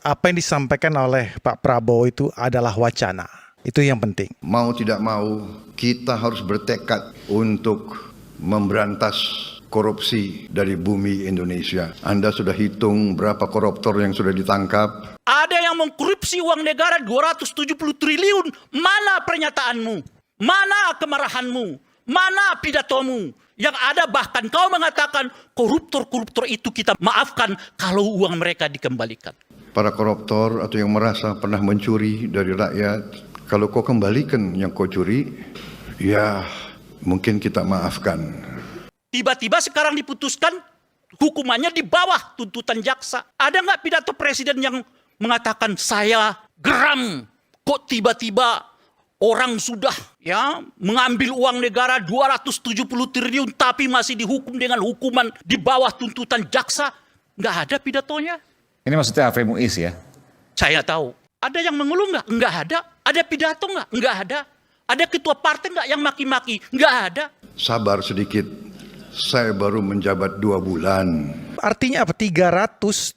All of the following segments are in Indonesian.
apa yang disampaikan oleh Pak Prabowo itu adalah wacana. Itu yang penting. Mau tidak mau, kita harus bertekad untuk memberantas korupsi dari bumi Indonesia. Anda sudah hitung berapa koruptor yang sudah ditangkap? Ada yang mengkorupsi uang negara 270 triliun. Mana pernyataanmu? Mana kemarahanmu? Mana pidatomu? Yang ada bahkan kau mengatakan koruptor-koruptor itu kita maafkan kalau uang mereka dikembalikan. Para koruptor atau yang merasa pernah mencuri dari rakyat, kalau kau kembalikan yang kau curi, ya mungkin kita maafkan. Tiba-tiba sekarang diputuskan hukumannya di bawah tuntutan jaksa. Ada nggak pidato presiden yang mengatakan saya geram kok tiba-tiba orang sudah mengambil uang negara 270 triliun tapi masih dihukum dengan hukuman di bawah tuntutan jaksa? Nggak ada pidatonya. Ini maksudnya Harvey Muiz ya? Saya tahu. Ada yang mengeluh nggak? Nggak ada. Ada pidato nggak? Nggak ada. Ada ketua partai nggak yang maki-maki? Nggak ada. Sabar sedikit, saya baru menjabat 2 bulan. Artinya apa? 300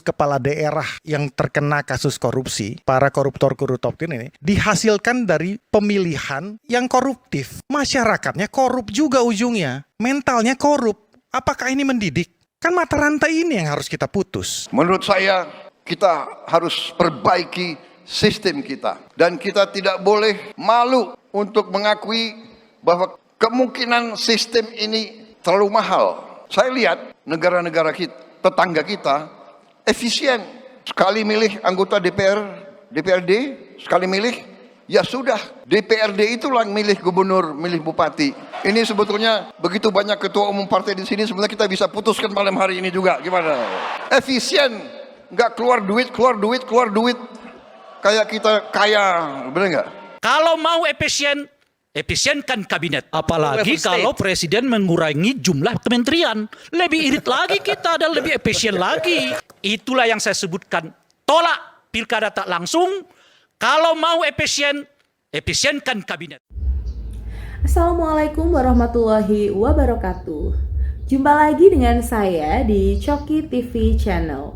kepala daerah yang terkena kasus korupsi, para koruptor-koruptor ini dihasilkan dari pemilihan yang koruptif. Masyarakatnya korup juga ujungnya, mentalnya korup. Apakah ini mendidik? Kan mata rantai ini yang harus kita putus. Menurut saya, kita harus perbaiki sistem kita. Dan kita tidak boleh malu untuk mengakui bahwa kemungkinan sistem ini terlalu mahal. Saya lihat negara-negara kita, tetangga kita, efisien. Sekali milih anggota DPRD, sekali milih, ya sudah. DPRD itulah yang milih gubernur, milih bupati. Ini sebetulnya begitu banyak ketua umum partai di sini, sebenarnya kita bisa putuskan malam hari ini juga. Gimana? Efisien, nggak keluar duit. Kayak kita kaya, benar nggak? Kalau mau efisienkan kabinet. Apalagi kalau presiden mengurangi jumlah kementerian. Lebih irit lagi kita dan lebih efisien lagi. Itulah yang saya sebutkan. Tolak pilkada tak langsung. Kalau mau efisienkan kabinet. Assalamualaikum warahmatullahi wabarakatuh. Jumpa lagi dengan saya di Coki TV Channel.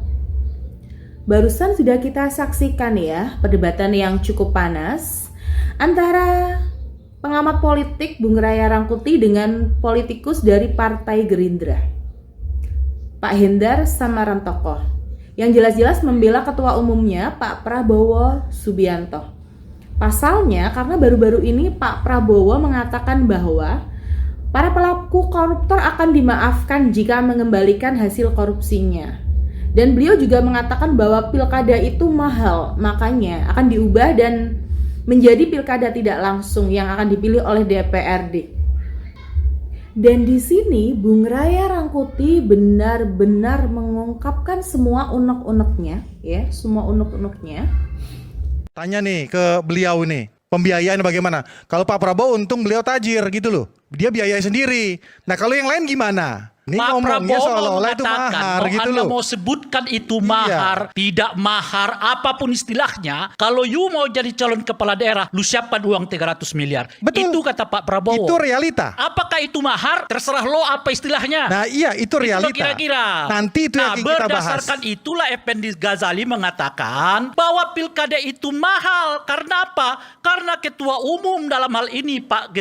Barusan sudah kita saksikan ya perdebatan yang cukup panas antara pengamat politik Bung Raya Rangkuti dengan politikus dari Partai Gerindra, Pak Hendar Samarantoko, yang jelas-jelas membela ketua umumnya Pak Prabowo Subianto. Pasalnya karena baru-baru ini Pak Prabowo mengatakan bahwa para pelaku koruptor akan dimaafkan jika mengembalikan hasil korupsinya. Dan beliau juga mengatakan bahwa pilkada itu mahal, makanya akan diubah dan menjadi pilkada tidak langsung yang akan dipilih oleh DPRD. Dan di sini Bung Raya Rangkuti benar-benar mengungkapkan semua unek-uneknya, ya, semua unek-uneknya. Tanya nih ke beliau nih, pembiayaan bagaimana? Kalau Pak Prabowo untung beliau tajir gitu loh, dia biayai sendiri. Nah kalau yang lain gimana? Ini Pak ngomongnya Prabowo seolah-olah itu mengatakan, mahar mau gitu Anda loh. mau sebutkan itu mahar, tidak mahar, apapun istilahnya, kalau you mau jadi calon kepala daerah, lu siapkan uang 300 miliar. Betul. Itu kata Pak Prabowo. Itu realita. Apakah itu mahar? Terserah lo apa istilahnya. Nah iya itu realita. Itu kira-kira. Nanti itu yang kita bahas. Berdasarkan itulah Effendi Ghazali mengatakan bahwa pilkada itu mahal. Karena apa? Karena ketua umum dalam hal ini Pak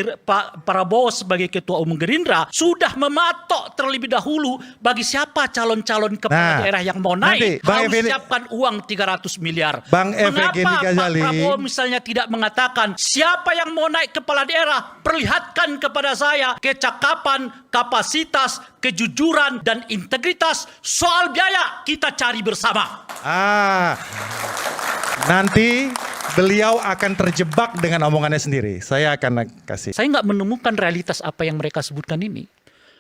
Prabowo sebagai ketua umum Gerindra sudah mematok terlebih dahulu bagi siapa calon-calon kepala daerah yang mau naik harus siapkan uang 300 miliar. Mengapa Pak Prabowo misalnya tidak mengatakan siapa yang mau naik kepala daerah perlihatkan kepada saya kecakapan, kapasitas, kejujuran dan integritas, soal biaya kita cari bersama. Nanti beliau akan terjebak dengan omongannya sendiri. Saya akan kasih. Saya nggak menemukan realitas apa yang mereka sebutkan ini.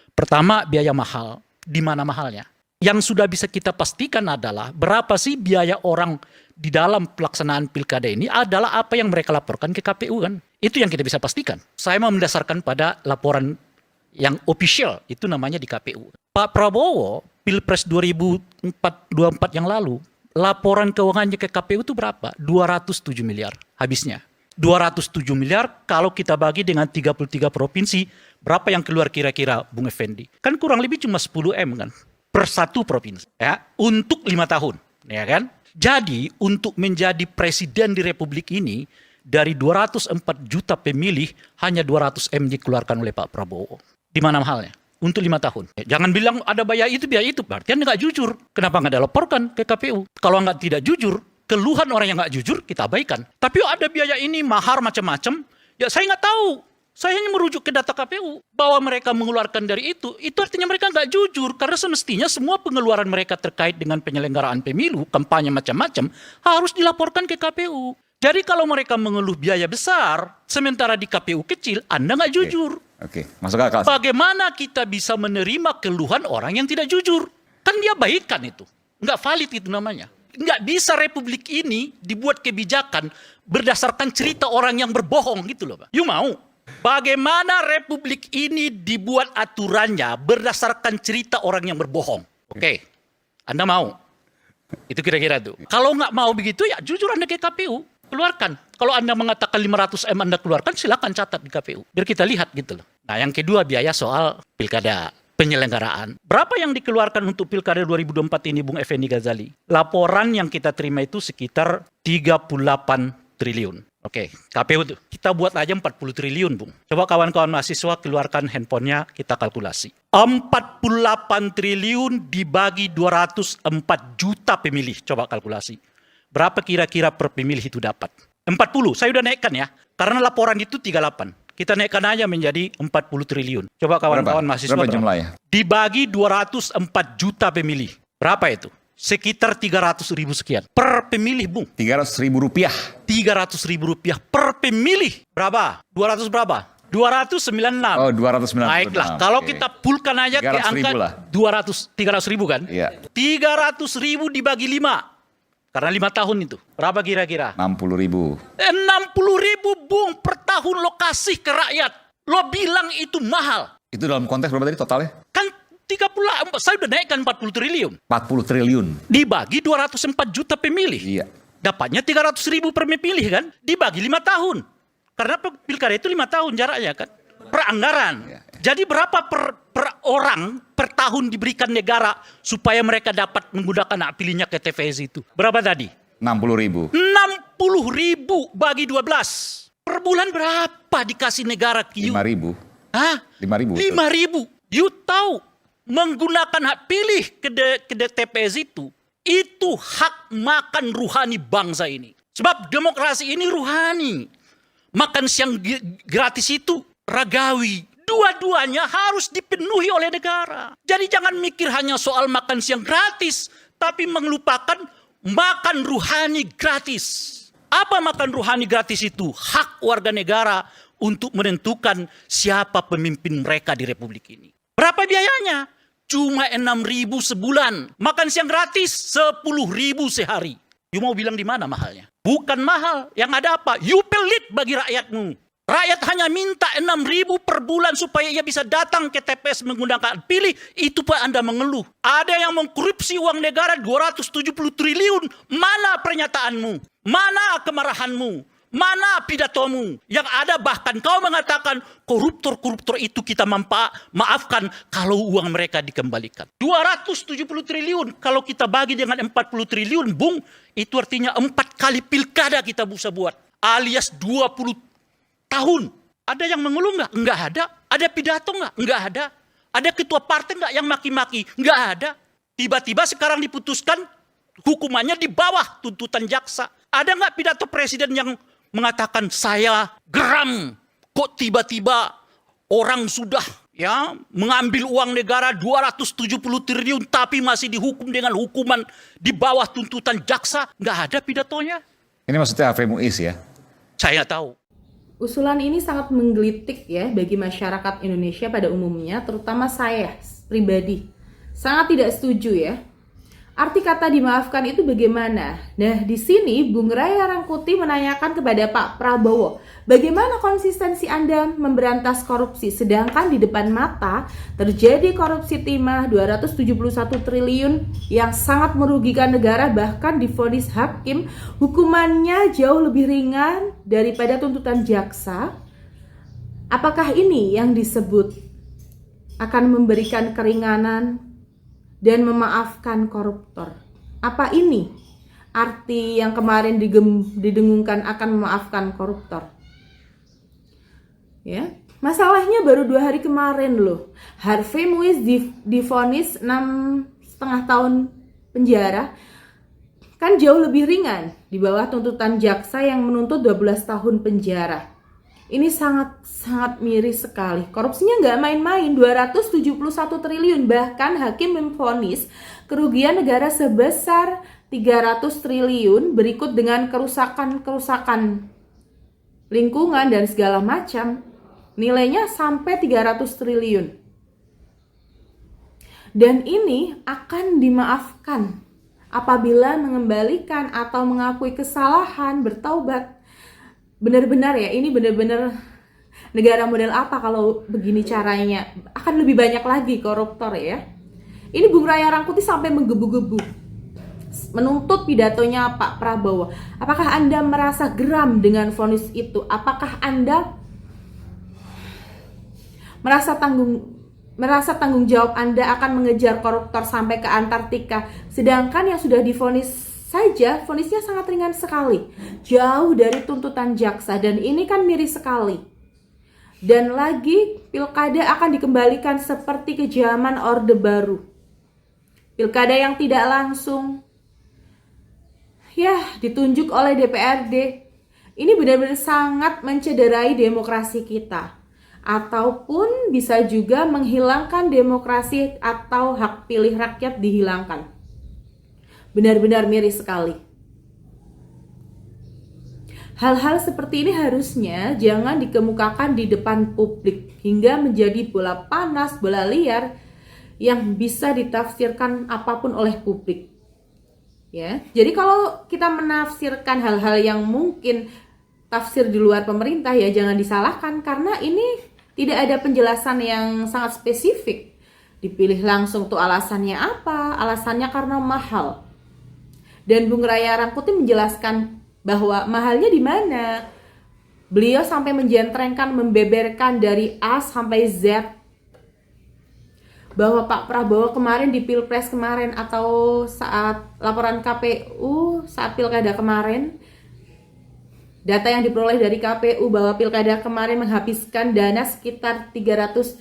Pertama, biaya mahal. Di mana mahalnya? Yang sudah bisa kita pastikan adalah berapa sih biaya orang di dalam pelaksanaan pilkada ini adalah apa yang mereka laporkan ke KPU kan. Itu yang kita bisa pastikan. Saya mau mendasarkan pada laporan yang official, itu namanya di KPU. Pak Prabowo, Pilpres 2024 yang lalu, laporan keuangannya ke KPU itu berapa? 207 miliar habisnya. 207 miliar kalau kita bagi dengan 33 provinsi, berapa yang keluar kira-kira Bung Effendi? Kan kurang lebih cuma 10 M kan per satu provinsi ya untuk 5 tahun, ya kan? Jadi untuk menjadi presiden di Republik ini, dari 204 juta pemilih, hanya 200 M dikeluarkan oleh Pak Prabowo. Di mana mahalnya? Untuk 5 tahun. Jangan bilang ada biaya itu, berarti Anda nggak jujur. Kenapa nggak dilaporkan ke KPU? Kalau nggak tidak jujur, keluhan orang yang nggak jujur kita abaikan. Tapi ada biaya ini, mahar macam-macam, ya saya nggak tahu. Saya hanya merujuk ke data KPU bahwa mereka mengeluarkan dari itu artinya mereka nggak jujur, karena semestinya semua pengeluaran mereka terkait dengan penyelenggaraan pemilu, kampanye macam-macam harus dilaporkan ke KPU. Jadi kalau mereka mengeluh biaya besar, sementara di KPU kecil, Anda nggak jujur. Oke, masuk akal. Bagaimana kita bisa menerima keluhan orang yang tidak jujur? Kan dia baikan itu, nggak valid itu namanya. Nggak bisa Republik ini dibuat kebijakan berdasarkan cerita orang yang berbohong gitu loh, Pak. You mau? Bagaimana Republik ini dibuat aturannya berdasarkan cerita orang yang berbohong? Oke, Anda mau? Itu kira-kira tuh. Kalau nggak mau begitu ya jujur Anda ke KPU, keluarkan. Kalau Anda mengatakan 500 M Anda keluarkan, silakan catat di KPU. Biar kita lihat gitu loh. Nah yang kedua biaya soal pilkada, penyelenggaraan. Berapa yang dikeluarkan untuk pilkada 2024 ini Bung Effendi Ghazali? Laporan yang kita terima itu sekitar 38 triliun. Oke, KPU tuh. Kita buat aja 40 triliun, Bung. Coba kawan-kawan mahasiswa keluarkan handphonenya, kita kalkulasi. 48 triliun dibagi 204 juta pemilih. Coba kalkulasi. Berapa kira-kira per pemilih itu dapat? 40, saya udah naikkan ya. Karena laporan itu 38. Kita naikkan aja menjadi 40 triliun. Coba kawan-kawan mahasiswa. Berapa jumlahnya? Dibagi 204 juta pemilih. Berapa itu? Sekitar 300 ribu sekian. Per pemilih, Bung. 300 ribu rupiah. 300 ribu rupiah per pemilih. Berapa? 200 berapa? 296. Oh, 296. Baiklah, kalau kita pulkan aja ke 300 angka ribu lah. 300 ribu kan? Iya. 300 ribu dibagi 5. Karena 5 tahun itu. Berapa kira-kira? 60 ribu. 60 ribu, Bung, per tahun lo kasih ke rakyat. Lo bilang itu mahal. Itu dalam konteks berapa tadi totalnya? Kan 30, saya udah naikkan 40 triliun. 40 triliun. Dibagi 204 juta pemilih. Iya. Dapatnya 300 ribu per pemilih kan? Dibagi 5 tahun. Karena pilkada itu 5 tahun jaraknya kan? Per anggaran. Iya. Jadi berapa per orang per tahun diberikan negara supaya mereka dapat menggunakan hak pilihnya ke TVS itu? Berapa tadi? 60 ribu. 60 ribu bagi 12. Per bulan berapa dikasih negara Q? 5 ribu. Hah? 5 ribu. 5 ribu. You tahu menggunakan hak pilih ke TPS itu hak makan ruhani bangsa ini. Sebab demokrasi ini ruhani. Makan siang gratis itu ragawi. Dua-duanya harus dipenuhi oleh negara. Jadi jangan mikir hanya soal makan siang gratis, tapi melupakan makan ruhani gratis. Apa makan ruhani gratis itu? Hak warga negara untuk menentukan siapa pemimpin mereka di Republik ini. Berapa biayanya? Cuma 6.000 sebulan. Makan siang gratis 10.000 sehari. You mau bilang di mana mahalnya? Bukan mahal. Yang ada apa? You pelit bagi rakyatmu. Rakyat hanya minta 6.000 per bulan supaya ia bisa datang ke TPS menggunakan pilih. Itu Pak Anda mengeluh. Ada yang mengkorupsi uang negara 270 triliun. Mana pernyataanmu? Mana kemarahanmu? Mana pidatomu? Yang ada bahkan kau mengatakan koruptor-koruptor itu kita maafkan kalau uang mereka dikembalikan. 270 triliun. Kalau kita bagi dengan 40 triliun, Bung, itu artinya 4 kali pilkada kita bisa buat. Alias 20 tahun. Ada yang mengeluh nggak? Nggak ada. Ada pidato nggak? Nggak ada. Ada ketua partai nggak yang maki-maki? Nggak ada. Tiba-tiba sekarang diputuskan hukumannya di bawah tuntutan jaksa. Ada nggak pidato presiden yang mengatakan saya geram kok tiba-tiba orang sudah ya mengambil uang negara 270 triliun tapi masih dihukum dengan hukuman di bawah tuntutan jaksa? Nggak ada pidatonya. Ini maksudnya Harvey Muiz ya? Saya tahu. Usulan ini sangat menggelitik ya bagi masyarakat Indonesia pada umumnya, terutama saya pribadi. Sangat tidak setuju ya. Arti kata dimaafkan itu bagaimana? Nah, di sini Bung Raya Rangkuti menanyakan kepada Pak Prabowo, bagaimana konsistensi Anda memberantas korupsi sedangkan di depan mata terjadi korupsi timah 271 triliun yang sangat merugikan negara, bahkan divonis hakim hukumannya jauh lebih ringan daripada tuntutan jaksa. Apakah ini yang disebut akan memberikan keringanan dan memaafkan koruptor? Apa ini arti yang kemarin didengungkan akan memaafkan koruptor. Ya, masalahnya baru 2 hari kemarin loh, Harvey Muiz divonis 6,5 tahun penjara, kan jauh lebih ringan di bawah tuntutan jaksa yang menuntut 12 tahun penjara. Ini sangat miris sekali. Korupsinya nggak main-main, 271 triliun. Bahkan hakim memvonis kerugian negara sebesar 300 triliun berikut dengan kerusakan lingkungan dan segala macam. Nilainya sampai 300 triliun. Dan ini akan dimaafkan apabila mengembalikan atau mengakui kesalahan, bertaubat. Benar-benar ya, ini benar-benar negara model apa kalau begini caranya? Akan lebih banyak lagi koruptor ya. Ini Bung Raya Rangkuti sampai menggebu-gebu menuntut pidatonya Pak Prabowo. Apakah Anda merasa geram dengan vonis itu? Apakah Anda merasa tanggung jawab Anda akan mengejar koruptor sampai ke Antartika, sedangkan yang sudah divonis saja, vonisnya sangat ringan sekali, jauh dari tuntutan jaksa, dan ini kan miris sekali. Dan lagi pilkada akan dikembalikan seperti ke zaman Orde Baru, pilkada yang tidak langsung, ya ditunjuk oleh DPRD. Ini benar-benar sangat mencederai demokrasi kita. Ataupun bisa juga menghilangkan demokrasi atau hak pilih rakyat dihilangkan. Benar-benar miris sekali. Hal-hal seperti ini harusnya jangan dikemukakan di depan publik hingga menjadi bola panas, bola liar yang bisa ditafsirkan apapun oleh publik. Ya, jadi kalau kita menafsirkan hal-hal yang mungkin tafsir di luar pemerintah, ya jangan disalahkan karena ini tidak ada penjelasan yang sangat spesifik. Dipilih langsung tuh alasannya apa? Alasannya karena mahal. Dan Bung Raya Rangkuti menjelaskan bahwa mahalnya di mana. Beliau sampai menjentrengkan, membeberkan dari A sampai Z bahwa Pak Prabowo kemarin di Pilpres kemarin atau saat laporan KPU saat pilkada kemarin, data yang diperoleh dari KPU bahwa pilkada kemarin menghabiskan dana sekitar 380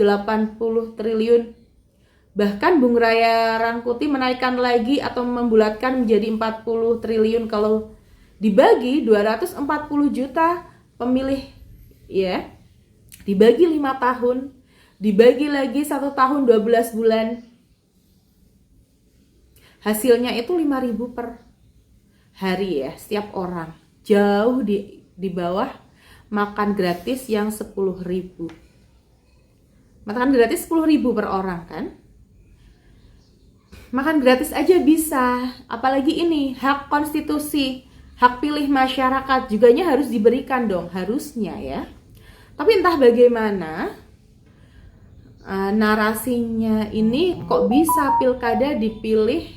triliun. Bahkan Bung Raya Rangkuti menaikkan lagi atau membulatkan menjadi 40 triliun kalau dibagi 240 juta pemilih ya. Dibagi 5 tahun, dibagi lagi 1 tahun 12 bulan. Hasilnya itu 5.000 per hari ya, setiap orang. Jauh di bawah makan gratis yang 10.000. Makan gratis 10.000 per orang kan? Makan gratis aja bisa, apalagi ini hak konstitusi, hak pilih masyarakat juganya harus diberikan dong, harusnya ya. Tapi entah bagaimana narasinya ini kok bisa pilkada dipilih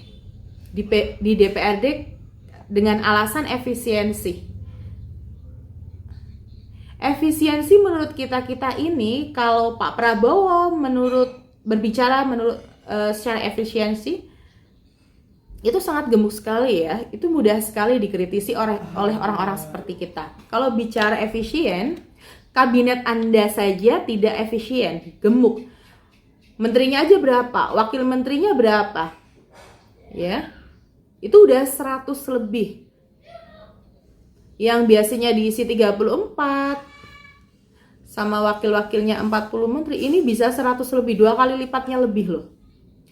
di DPRD dengan alasan efisiensi. Efisiensi menurut kita ini, kalau Pak Prabowo berbicara secara efisiensi, itu sangat gemuk sekali ya. Itu mudah sekali dikritisi oleh orang-orang seperti kita. Kalau bicara efisien, kabinet Anda saja tidak efisien, gemuk. Menterinya aja berapa? Wakil menterinya berapa? Ya. Itu udah 100 lebih. Yang biasanya diisi 34 sama wakil-wakilnya 40 menteri, ini bisa 100 lebih, 2 kali lipatnya lebih loh.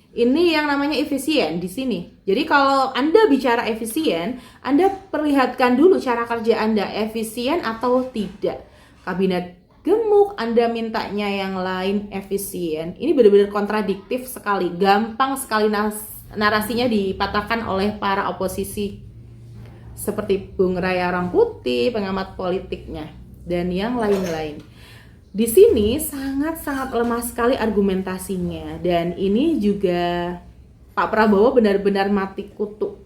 Ini yang namanya efisien di sini. Jadi kalau Anda bicara efisien, Anda perlihatkan dulu cara kerja Anda efisien atau tidak. Kabinet gemuk, Anda mintanya yang lain efisien. Ini benar-benar kontradiktif sekali, gampang sekali narasinya dipatahkan oleh para oposisi seperti Bung Raya Rangkuti, pengamat politiknya, dan yang lain-lain. Di sini sangat-sangat lemah sekali argumentasinya, dan ini juga Pak Prabowo benar-benar mati kutu.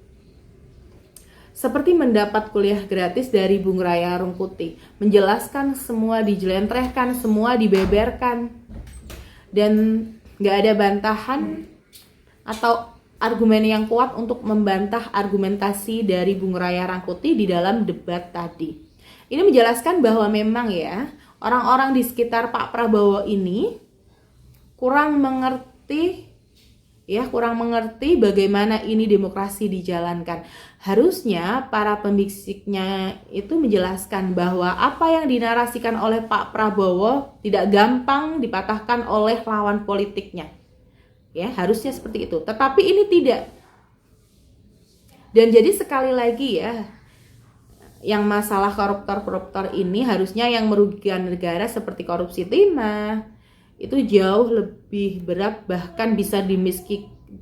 Seperti mendapat kuliah gratis dari Bung Raya Rangkuti, menjelaskan semua dijelentrehkan, semua dibeberkan, dan gak ada bantahan atau argumen yang kuat untuk membantah argumentasi dari Bung Raya Rangkuti di dalam debat tadi. Ini menjelaskan bahwa memang ya, orang-orang di sekitar Pak Prabowo ini kurang mengerti bagaimana ini demokrasi dijalankan. Harusnya para pembisiknya itu menjelaskan bahwa apa yang dinarasikan oleh Pak Prabowo tidak gampang dipatahkan oleh lawan politiknya. Ya, harusnya seperti itu. Tetapi ini tidak. Dan jadi sekali lagi ya, yang masalah koruptor-koruptor ini harusnya yang merugikan negara seperti korupsi timah itu jauh lebih berat, bahkan bisa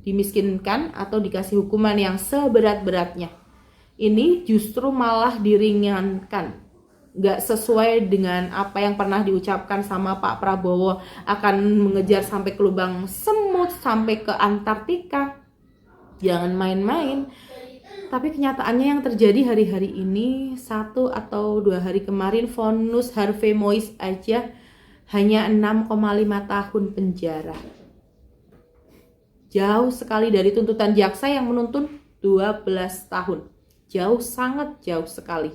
dimiskinkan atau dikasih hukuman yang seberat-beratnya. Ini justru malah diringankan. Nggak sesuai dengan apa yang pernah diucapkan sama Pak Prabowo, akan mengejar sampai ke lubang semut, sampai ke Antartika. Jangan main-main. Tapi kenyataannya yang terjadi hari-hari ini, 1 atau 2 hari kemarin, vonis Harvey Moise aja hanya 6,5 tahun penjara. Jauh sekali dari tuntutan jaksa yang menuntut 12 tahun. Jauh, sangat jauh sekali.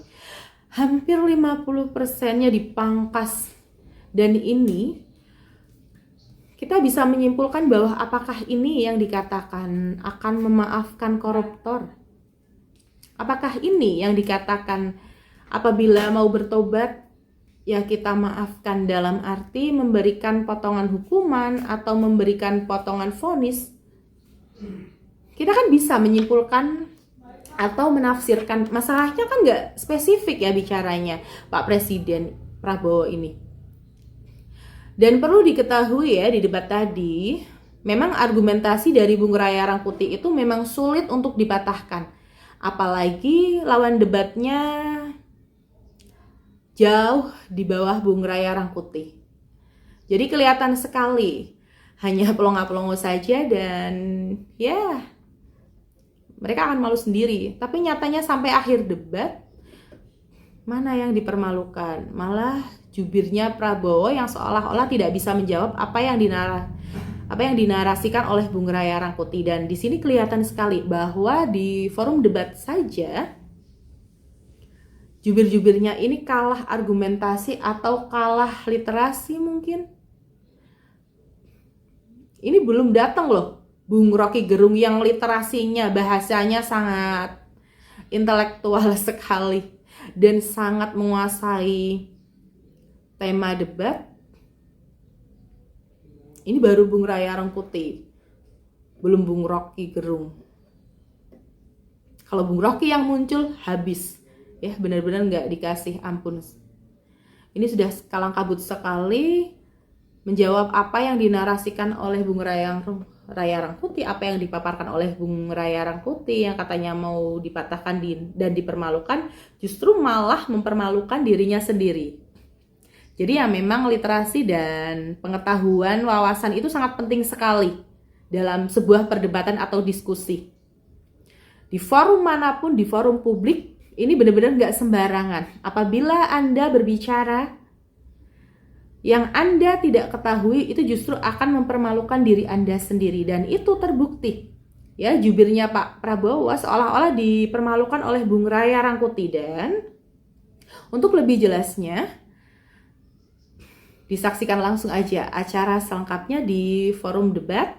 Hampir 50%-nya dipangkas. Dan ini kita bisa menyimpulkan bahwa apakah ini yang dikatakan akan memaafkan koruptor? Apakah ini yang dikatakan apabila mau bertobat ya kita maafkan dalam arti memberikan potongan hukuman atau memberikan potongan vonis? Kita kan bisa menyimpulkan atau menafsirkan. Masalahnya kan nggak spesifik ya bicaranya Pak Presiden Prabowo ini. Dan perlu diketahui ya, di debat tadi memang argumentasi dari Bung Raya Rangkuti itu memang sulit untuk dipatahkan. Apalagi lawan debatnya jauh di bawah Bung Raya Rangkuti. Jadi kelihatan sekali hanya pelongo-pelongo saja dan ya mereka akan malu sendiri. Tapi nyatanya sampai akhir debat, mana yang dipermalukan? Malah jubirnya Prabowo yang seolah-olah tidak bisa menjawab apa yang dinarasikan oleh Bung Raya Rangkuti. Dan di sini kelihatan sekali bahwa di forum debat saja, jubir-jubirnya ini kalah argumentasi atau kalah literasi mungkin. Ini belum datang loh Bung Rocky Gerung yang literasinya, bahasanya sangat intelektual sekali dan sangat menguasai tema debat. Ini baru Bung Raya Rangkuti, belum Bung Rocky Gerung. Kalau Bung Rocky yang muncul, habis. Ya, benar-benar nggak dikasih ampun. Ini sudah kalang kabut sekali menjawab apa yang dinarasikan oleh Bung Raya Rangkuti, apa yang dipaparkan oleh Bung Raya Rangkuti yang katanya mau dipatahkan dan dipermalukan, justru malah mempermalukan dirinya sendiri. Jadi ya memang literasi dan pengetahuan, wawasan itu sangat penting sekali dalam sebuah perdebatan atau diskusi. Di forum manapun, di forum publik, ini benar-benar nggak sembarangan. Apabila Anda berbicara yang Anda tidak ketahui, itu justru akan mempermalukan diri Anda sendiri. Dan itu terbukti. Ya, jubirnya Pak Prabowo seolah-olah dipermalukan oleh Bung Raya Rangkuti. Dan untuk lebih jelasnya, disaksikan langsung aja acara selengkapnya di forum debat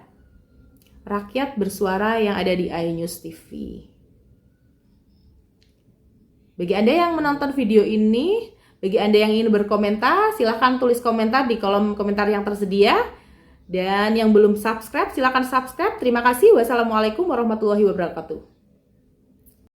Rakyat Bersuara yang ada di iNews TV. Bagi Anda yang menonton video ini, bagi Anda yang ingin berkomentar, silahkan tulis komentar di kolom komentar yang tersedia. Dan yang belum subscribe, silahkan subscribe. Terima kasih. Wassalamualaikum warahmatullahi wabarakatuh.